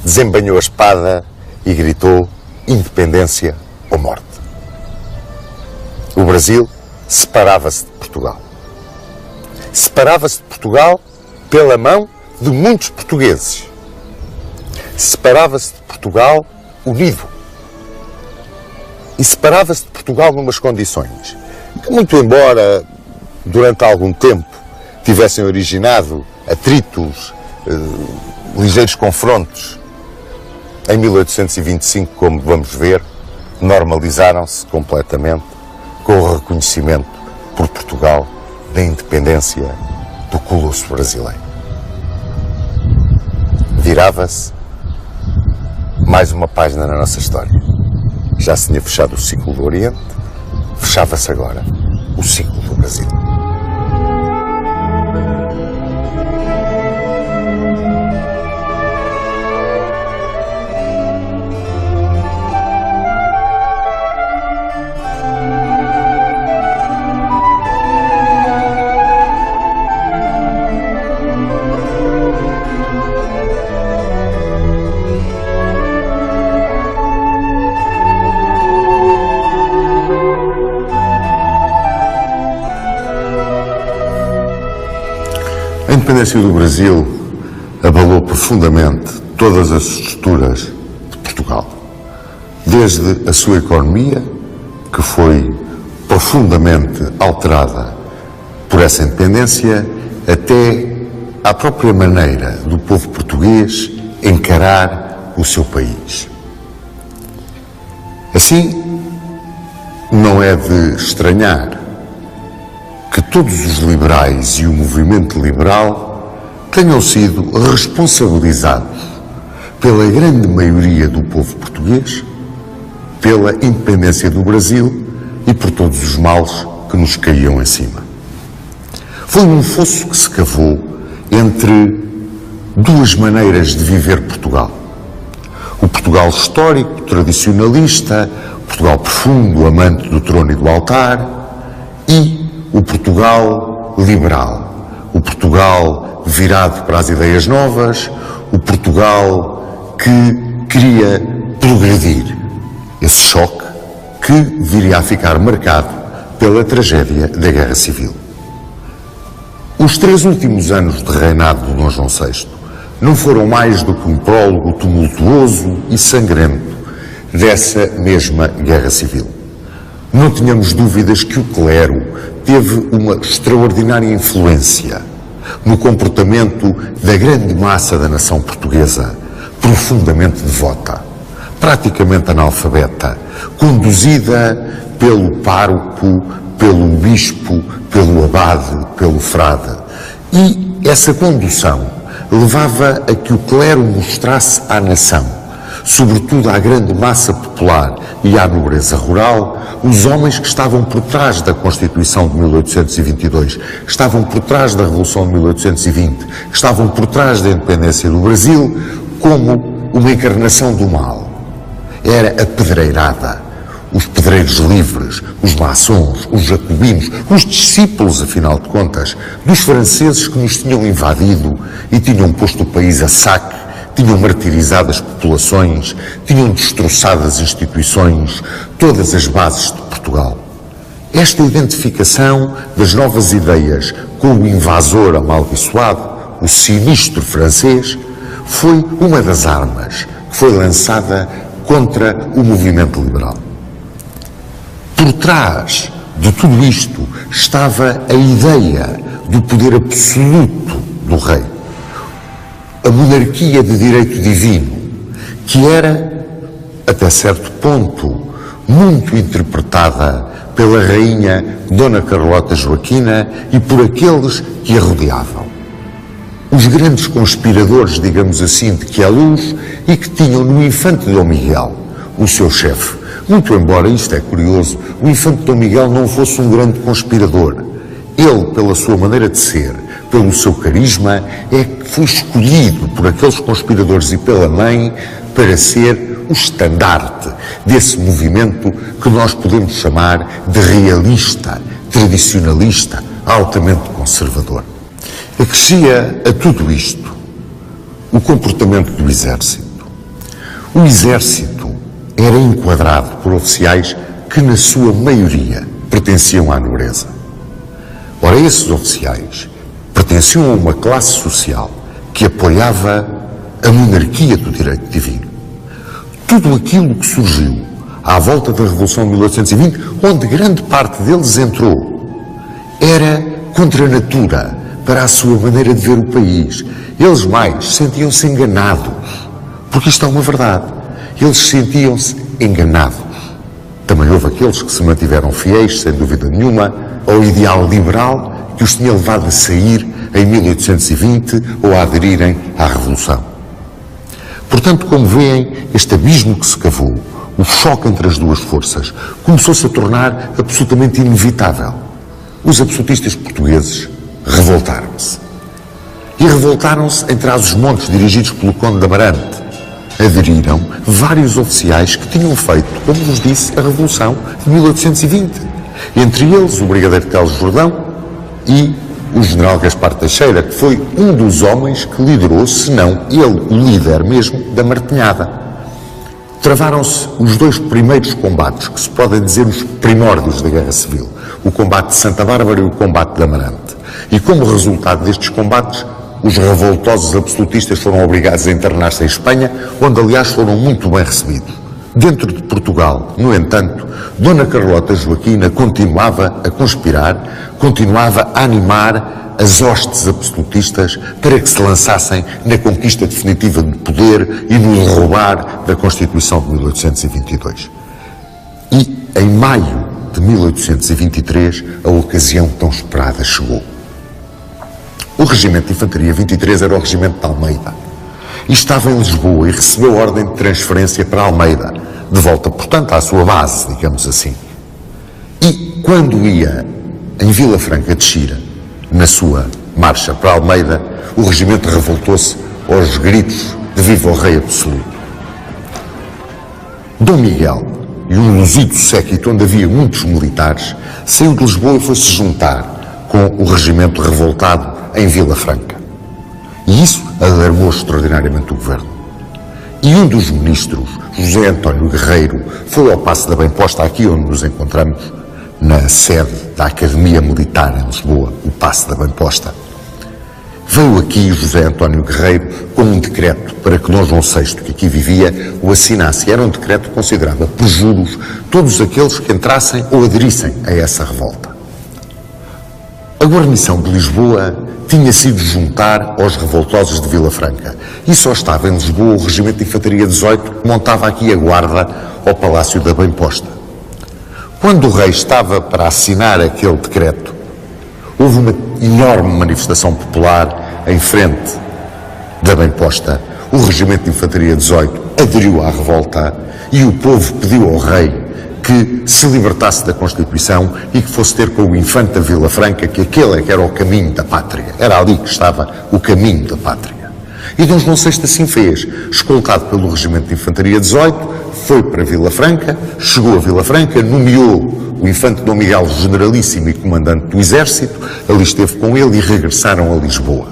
desembanhou a espada e gritou: independência ou morte. O Brasil separava-se de Portugal. Separava-se de Portugal pela mão de muitos portugueses. Separava-se de Portugal unido. E separava-se de Portugal numas condições que, muito embora durante algum tempo tivessem originado atritos, ligeiros confrontos, em 1825, como vamos ver, normalizaram-se completamente com o reconhecimento por Portugal da independência do colosso brasileiro. Virava-se mais uma página na nossa história. Já se tinha fechado o ciclo do Oriente, fechava-se agora o ciclo do Brasil. A independência do Brasil abalou profundamente todas as estruturas de Portugal. Desde a sua economia, que foi profundamente alterada por essa independência, até à própria maneira do povo português encarar o seu país. Assim, não é de estranhar que todos os liberais e o movimento liberal tenham sido responsabilizados pela grande maioria do povo português, pela independência do Brasil e por todos os males que nos caíam em cima. Foi um fosso que se cavou entre duas maneiras de viver Portugal. O Portugal histórico, tradicionalista, o Portugal profundo, amante do trono e do altar, e o Portugal liberal, o Portugal virado para as ideias novas, o Portugal que queria progredir. Esse choque que viria a ficar marcado pela tragédia da Guerra Civil. Os 3 últimos anos de reinado de Dom João VI não foram mais do que um prólogo tumultuoso e sangrento dessa mesma Guerra Civil. Não tínhamos dúvidas que o clero teve uma extraordinária influência no comportamento da grande massa da nação portuguesa, profundamente devota, praticamente analfabeta, conduzida pelo pároco, pelo bispo, pelo abade, pelo frade. E essa condução levava a que o clero mostrasse à nação, sobretudo à grande massa popular e à nobreza rural, os homens que estavam por trás da Constituição de 1822, que estavam por trás da Revolução de 1820, que estavam por trás da independência do Brasil, como uma encarnação do mal. Era a pedreirada, os pedreiros livres, os maçons, os jacobinos, os discípulos, afinal de contas, dos franceses que nos tinham invadido e tinham posto o país a saque, tinham martirizado as populações, tinham destroçado as instituições, todas as bases de Portugal. Esta identificação das novas ideias com o invasor amaldiçoado, o sinistro francês, foi uma das armas que foi lançada contra o movimento liberal. Por trás de tudo isto estava a ideia do poder absoluto do rei, a monarquia de direito divino, que era, até certo ponto, muito interpretada pela rainha Dona Carlota Joaquina e por aqueles que a rodeavam. os grandes conspiradores, digamos assim, de Queluz, e que tinham no infante Dom Miguel, o seu chefe. Muito embora, isto é curioso, o infante Dom Miguel não fosse um grande conspirador. Ele, pela sua maneira de ser, pelo seu carisma, é que foi escolhido por aqueles conspiradores e pela mãe para ser o estandarte desse movimento que nós podemos chamar de realista, tradicionalista, altamente conservador. Acrescia a tudo isto o comportamento do exército. O exército era enquadrado por oficiais que, na sua maioria, pertenciam à nobreza. Ora, esses oficiais pertenciam a uma classe social que apoiava a monarquia do direito divino. Tudo aquilo que surgiu à volta da Revolução de 1820, onde grande parte deles entrou, era contra a natura, para a sua maneira de ver o país. Eles mais sentiam-se enganados, porque isto é uma verdade. Eles sentiam-se enganados. Também houve aqueles que se mantiveram fiéis, sem dúvida nenhuma, ao ideal liberal que os tinha levado a sair em 1820 ou a aderirem à Revolução. Portanto, como veem, este abismo que se cavou, o choque entre as duas forças, começou-se a tornar absolutamente inevitável. Os absolutistas portugueses revoltaram-se. E revoltaram-se em Trás-os-Montes, dirigidos pelo Conde de Amarante. Aderiram vários oficiais que tinham feito, como vos disse, a Revolução de 1820. Entre eles, o Brigadeiro Teles Jordão e o General Gaspar Teixeira, que foi um dos homens que liderou, se não ele, o líder mesmo, da Martinhada. Travaram-se os dois primeiros combates, que se podem dizer os primórdios da Guerra Civil. O combate de Santa Bárbara e o combate de Amarante. E como resultado destes combates, os revoltosos absolutistas foram obrigados a internar-se em Espanha, onde aliás foram muito bem recebidos. Dentro de Portugal, no entanto, Dona Carlota Joaquina continuava a conspirar, continuava a animar as hostes absolutistas para que se lançassem na conquista definitiva do poder e no derrubar da Constituição de 1822. E, em maio de 1823, a ocasião tão esperada chegou. O Regimento de Infantaria 23 era o Regimento de Almeida e estava em Lisboa e recebeu a ordem de transferência para Almeida, de volta, portanto, à sua base, digamos assim. E, quando ia em Vila Franca de Xira, na sua marcha para Almeida, o regimento revoltou-se aos gritos de viva o rei absoluto. Dom Miguel e um luzido séquito onde havia muitos militares saiu de Lisboa e foi-se juntar com o regimento revoltado em Vila Franca. E isso alarmou extraordinariamente o governo. E um dos ministros, José António Guerreiro, foi ao Paço da Bem-Posta, aqui onde nos encontramos, na sede da Academia Militar em Lisboa, o Paço da Bem-Posta. Veio aqui José António Guerreiro com um decreto para que Dom João VI, que aqui vivia, o assinasse. Era um decreto que considerava por juros todos aqueles que entrassem ou aderissem a essa revolta. A guarnição de Lisboa tinha sido juntar aos revoltosos de Vila Franca e só estava em Lisboa o Regimento de Infantaria 18 que montava aqui a guarda ao Palácio da Bem-Posta. Quando o rei estava para assinar aquele decreto, houve uma enorme manifestação popular em frente da Bem-Posta. O Regimento de Infantaria 18 aderiu à revolta e o povo pediu ao rei que se libertasse da Constituição e que fosse ter com o infante da Vila Franca, que aquele é que era o caminho da pátria. Era ali que estava o caminho da pátria. E Dom João VI assim fez. Escoltado pelo Regimento de Infantaria 18, foi para Vila Franca, chegou a Vila Franca, nomeou o infante Dom Miguel generalíssimo e comandante do exército, ali esteve com ele e regressaram a Lisboa.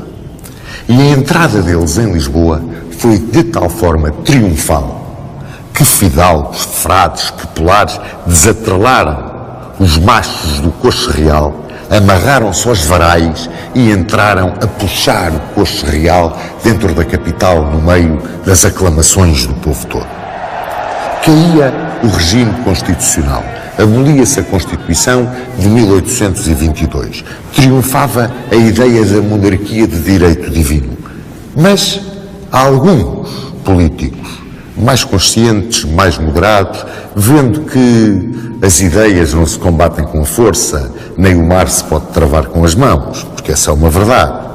E a entrada deles em Lisboa foi de tal forma triunfal que fidalgos, frades, populares desatrelaram os machos do coche real, amarraram-se aos varais e entraram a puxar o coche real dentro da capital no meio das aclamações do povo todo. Caía o regime constitucional, abolia-se a Constituição de 1822, triunfava a ideia da monarquia de direito divino, mas há alguns políticos mais conscientes, mais moderados, vendo que as ideias não se combatem com força, nem o mar se pode travar com as mãos, porque essa é uma verdade.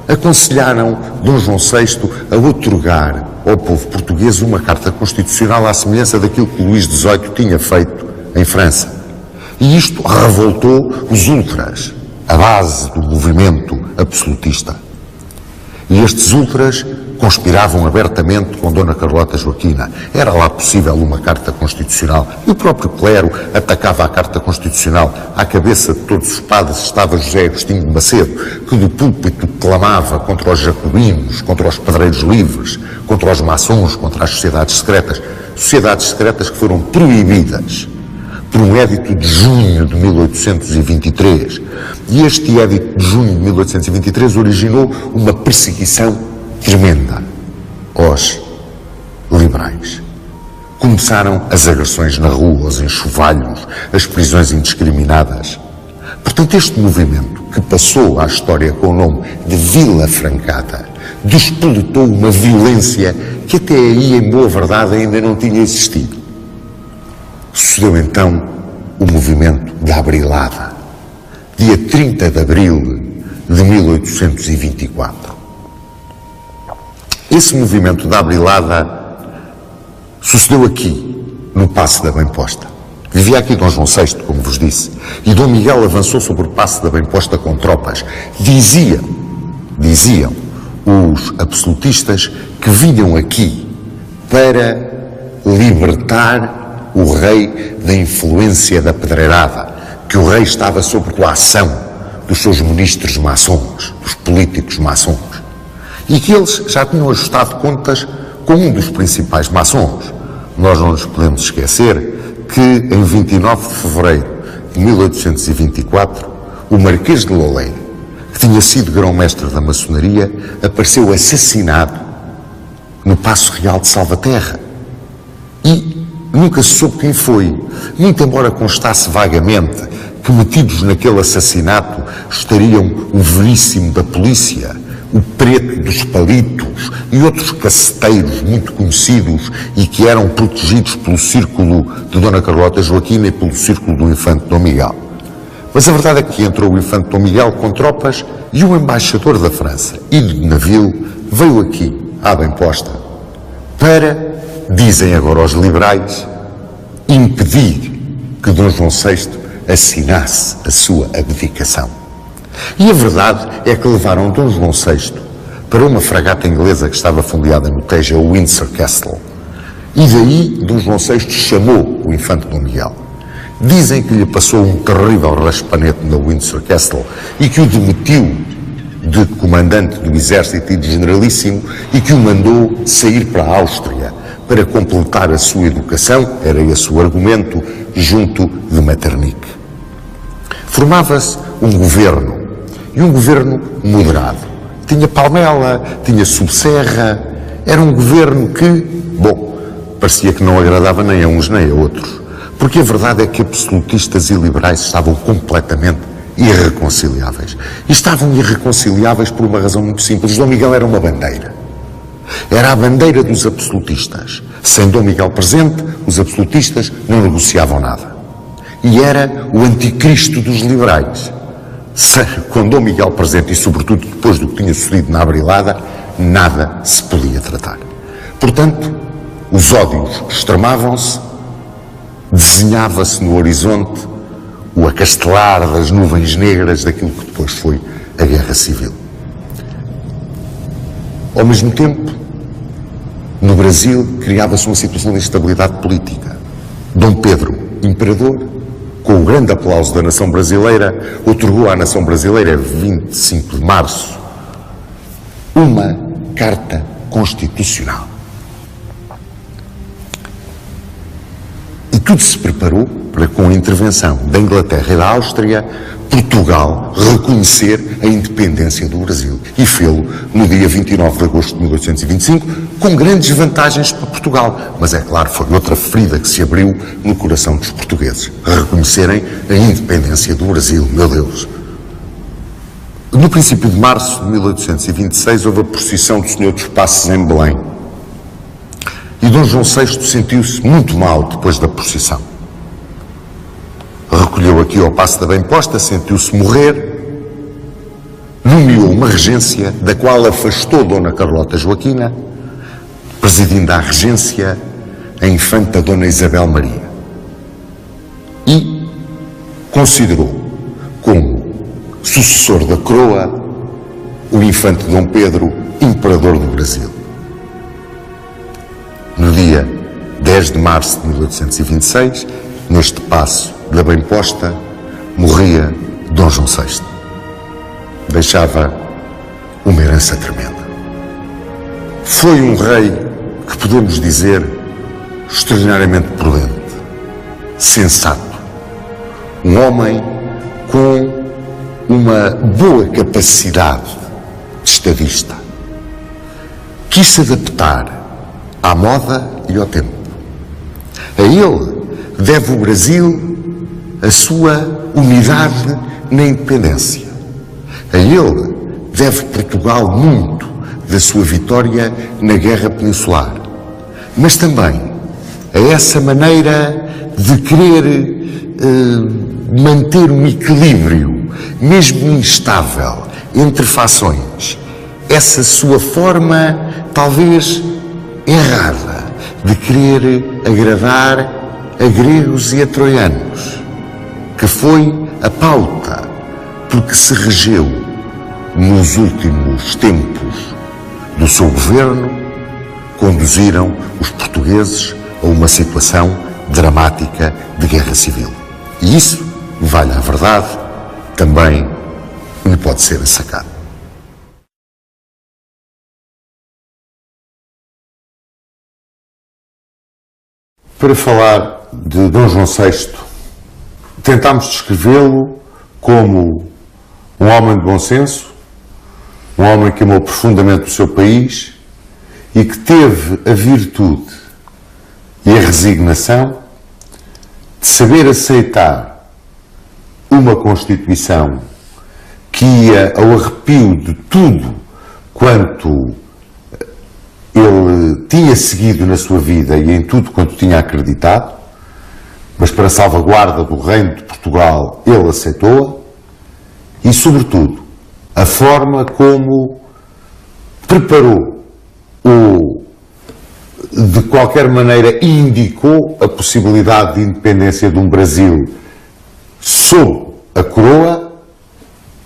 aconselharam Dom João VI a outorgar ao povo português uma carta constitucional à semelhança daquilo que Luís XVIII tinha feito em França. E isto revoltou os ultras, a base do movimento absolutista. E estes ultras conspiravam abertamente com Dona Carlota Joaquina. Era lá possível uma carta constitucional. E o próprio clero atacava a carta constitucional. À cabeça de todos os padres estava José Agostinho de Macedo, que do púlpito clamava contra os jacobinos, contra os pedreiros livres, contra os maçons, contra as sociedades secretas que foram proibidas por um édito de junho de 1823. E este édito de junho de 1823 originou uma perseguição tremenda aos liberais. Começaram as agressões na rua, os enxovalhos, as prisões indiscriminadas. Portanto, este movimento, que passou à história com o nome de Vila Francada, despoletou uma violência que até aí, em boa verdade, ainda não tinha existido. Sucedeu então o movimento da Abrilada, dia 30 de abril de 1824. Esse movimento da Abrilada sucedeu aqui, no Paço da Bem-Posta. Vivia aqui Dom João VI, como vos disse, e Dom Miguel avançou sobre o Paço da Bem-Posta com tropas. Diziam os absolutistas que vinham aqui para libertar o rei da influência da pedreirada, que o rei estava sob coação dos seus ministros maçons, dos políticos maçons, e que eles já tinham ajustado contas com um dos principais maçons. Nós não nos podemos esquecer que em 29 de fevereiro de 1824, o Marquês de Louleiro, que tinha sido grão-mestre da maçonaria, apareceu assassinado no Paço Real de Salvaterra. E nunca se soube quem foi, muito embora constasse vagamente que metidos naquele assassinato estariam o Veríssimo da polícia, o Preto dos Palitos e outros caceteiros muito conhecidos e que eram protegidos pelo círculo de Dona Carlota Joaquina e pelo círculo do Infante Dom Miguel. Mas a verdade é que entrou o Infante Dom Miguel com tropas e o embaixador da França, Ido de Naville, veio aqui, à Bem-Posta, para, dizem agora os liberais, impedir que Dom João VI assinasse a sua abdicação. E a verdade é que levaram Dom João VI para uma fragata inglesa que estava fundeada no Tejo, o Windsor Castle. E daí Dom João VI chamou o Infante Dom Miguel. Dizem que lhe passou um terrível raspanete no Windsor Castle e que o demitiu de comandante do exército e de generalíssimo e que o mandou sair para a Áustria para completar a sua educação, era esse o argumento, junto de Metternich. Formava-se um governo, e um governo moderado. Tinha Palmela, tinha Subserra, era um governo que, bom, parecia que não agradava nem a uns nem a outros, porque a verdade é que absolutistas e liberais estavam completamente irreconciliáveis. E estavam irreconciliáveis por uma razão muito simples. Dom Miguel era uma bandeira. Era a bandeira dos absolutistas. Sem Dom Miguel presente, os absolutistas não negociavam nada. E era o anticristo dos liberais. Com Dom Miguel presente e, sobretudo, depois do que tinha sucedido na Abrilada, nada se podia tratar. Portanto, os ódios extremavam-se, desenhava-se no horizonte o acastelar das nuvens negras daquilo que depois foi a Guerra Civil. Ao mesmo tempo, no Brasil, criava-se uma situação de instabilidade política. Dom Pedro, imperador, com o grande aplauso da nação brasileira, otorgou à nação brasileira, 25 de março, uma carta constitucional. E tudo se preparou para, com a intervenção da Inglaterra e da Áustria, Portugal reconhecer a independência do Brasil. E fê-lo no dia 29 de agosto de 1825, com grandes vantagens para Portugal. Mas é claro, foi outra ferida que se abriu no coração dos portugueses. Reconhecerem a independência do Brasil, meu Deus. No princípio de março de 1826, houve a procissão do Senhor dos Passos em Belém. E Dom João VI sentiu-se muito mal depois da procissão. Recolheu aqui ao Paço da Bem-Posta, sentiu-se morrer nomeou uma regência da qual afastou Dona Carlota Joaquina, presidindo a regência a infanta Dona Isabel Maria. E considerou como sucessor da coroa o infante Dom Pedro, imperador do Brasil. No dia 10 de março de 1826, neste paço da Bem Posta, morria Dom João VI. Deixava uma herança tremenda. Foi um rei que podemos dizer extraordinariamente prudente, sensato, um homem com uma boa capacidade de estadista. Quis se adaptar à moda e ao tempo. A ele deve o Brasil a sua unidade na independência. A ele deve Portugal muito da sua vitória na Guerra Peninsular, mas também a essa maneira de querer manter um equilíbrio, mesmo instável, entre fações. Essa sua forma, talvez errada, de querer agradar a gregos e a troianos, que foi a pauta por que se regeu nos últimos tempos do seu governo, conduziram os portugueses a uma situação dramática de guerra civil. E isso, vale a verdade, também lhe pode ser sacado. Para falar de Dom João VI, tentámos descrevê-lo como um homem de bom senso, um homem que amou profundamente o seu país e que teve a virtude e a resignação de saber aceitar uma Constituição que ia ao arrepio de tudo quanto ele tinha seguido na sua vida e em tudo quanto tinha acreditado, mas para salvaguarda do Reino de Portugal ele aceitou-a, e sobretudo a forma como preparou ou de qualquer maneira indicou a possibilidade de independência de um Brasil sob a coroa,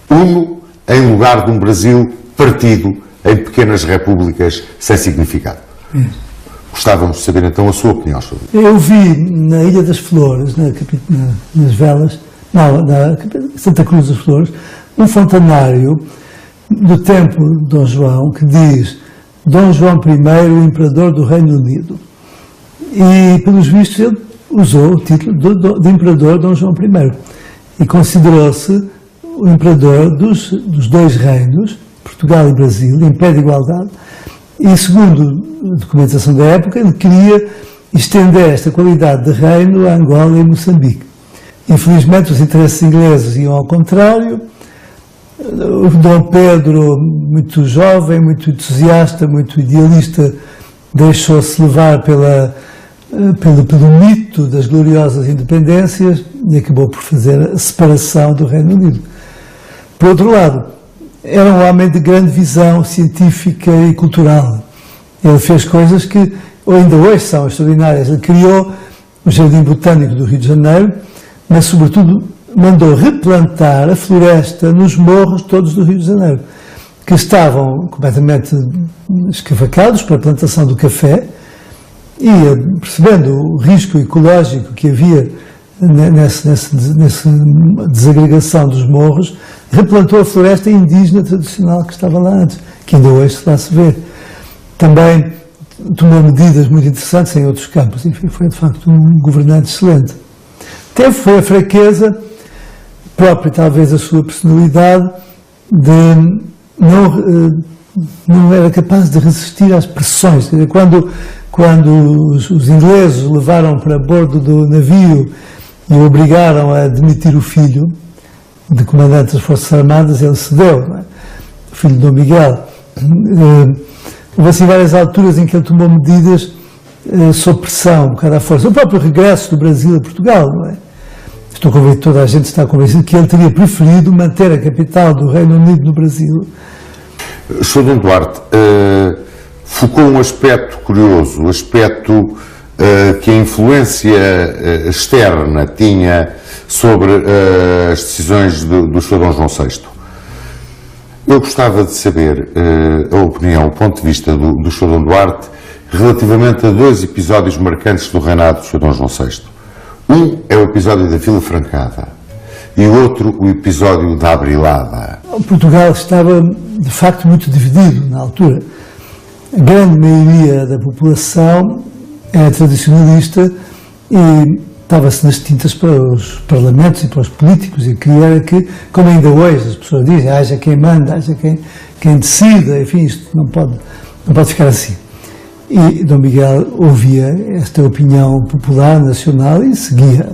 uno em lugar de um Brasil partido em pequenas repúblicas sem significado. Gostávamos de saber então a sua opinião sobre isso. Eu vi na Ilha das Flores, nas Velas, na Santa Cruz das Flores, um fontanário do tempo de Dom João que diz Dom João I, o Imperador do Reino Unido. E, pelos vistos, ele usou o título de Imperador Dom João I. E considerou-se o Imperador dos dois reinos, Portugal e Brasil, em pé de igualdade. E, segundo a documentação da época, ele queria estender esta qualidade de reino a Angola e Moçambique. Infelizmente, os interesses ingleses iam ao contrário. O Dom Pedro, muito jovem, muito entusiasta, muito idealista, deixou-se levar pelo mito das gloriosas independências e acabou por fazer a separação do Reino Unido. Por outro lado, era um homem de grande visão científica e cultural. Ele fez coisas que ainda hoje são extraordinárias. Ele criou o Jardim Botânico do Rio de Janeiro, mas, sobretudo, mandou replantar a floresta nos morros todos do Rio de Janeiro, que estavam completamente escavacados para a plantação do café, e, percebendo o risco ecológico que havia nessa desagregação dos morros, replantou a floresta indígena tradicional que estava lá antes, que ainda hoje lá se vê. Também tomou medidas muito interessantes em outros campos. Enfim, foi de facto um governante excelente. Foi a fraqueza própria, talvez a sua personalidade, de não era capaz de resistir às pressões. Quando os ingleses o levaram para bordo do navio e o obrigaram a demitir o filho de comandante das Forças Armadas, ele cedeu, não é? O filho de Dom Miguel. Houve assim várias alturas em que ele tomou medidas sob pressão, um bocado à força. O próprio regresso do Brasil a Portugal, não é? estou convencido, toda a gente está convencida que ele teria preferido manter a capital do Reino Unido no Brasil. Sr. Dom Duarte, focou um aspecto curioso, o aspecto que a influência externa tinha sobre as decisões do Sr. Dom João VI. Eu gostava de saber a opinião, o ponto de vista do Sr. Dom Duarte relativamente a dois episódios marcantes do reinado do Sr. Dom João VI. Um é o episódio da Vila Francada e o outro o episódio da Abrilada. Portugal estava, de facto, muito dividido na altura. A grande maioria da população era tradicionalista e estava-se nas tintas para os parlamentos e para os políticos e queria que, como ainda hoje as pessoas dizem, haja quem manda, haja quem decida, enfim, isto não pode ficar assim. E Dom Miguel ouvia esta opinião popular, nacional e seguia.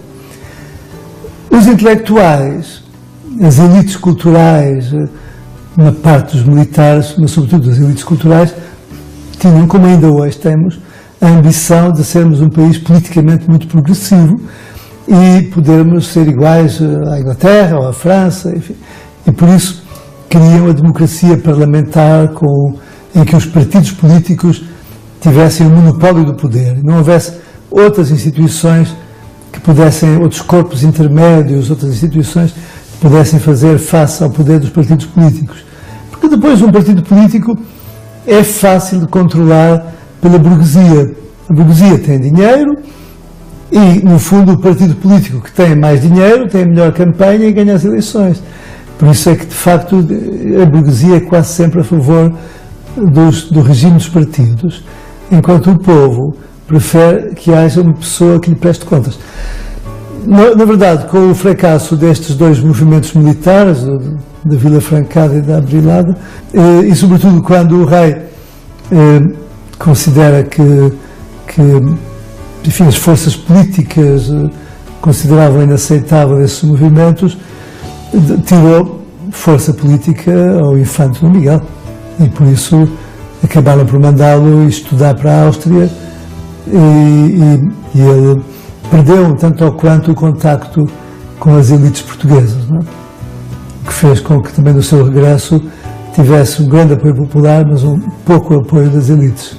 Os intelectuais, as elites culturais, uma parte dos militares, mas sobretudo as elites culturais, tinham, como ainda hoje temos, a ambição de sermos um país politicamente muito progressivo e podermos ser iguais à Inglaterra ou à França, enfim. E por isso queriam a democracia parlamentar em que os partidos políticos tivessem o monopólio do poder, não houvesse outras instituições que pudessem, outros corpos intermédios, outras instituições que pudessem fazer face ao poder dos partidos políticos. Porque depois um partido político é fácil de controlar pela burguesia. A burguesia tem dinheiro e, no fundo, o partido político que tem mais dinheiro tem a melhor campanha e ganha as eleições. Por isso é que, de facto, a burguesia é quase sempre a favor do regime dos partidos, enquanto o povo prefere que haja uma pessoa que lhe preste contas. Na verdade, com o fracasso destes dois movimentos militares, da Vila Francada e da Abrilada, e sobretudo quando o rei considera que enfim, as forças políticas consideravam inaceitável esses movimentos, tirou força política ao infante Dom Miguel e por isso acabaram por mandá-lo estudar para a Áustria e ele perdeu tanto ou quanto o contacto com as elites portuguesas, não é? O que fez com que também no seu regresso tivesse um grande apoio popular, mas um pouco apoio das elites.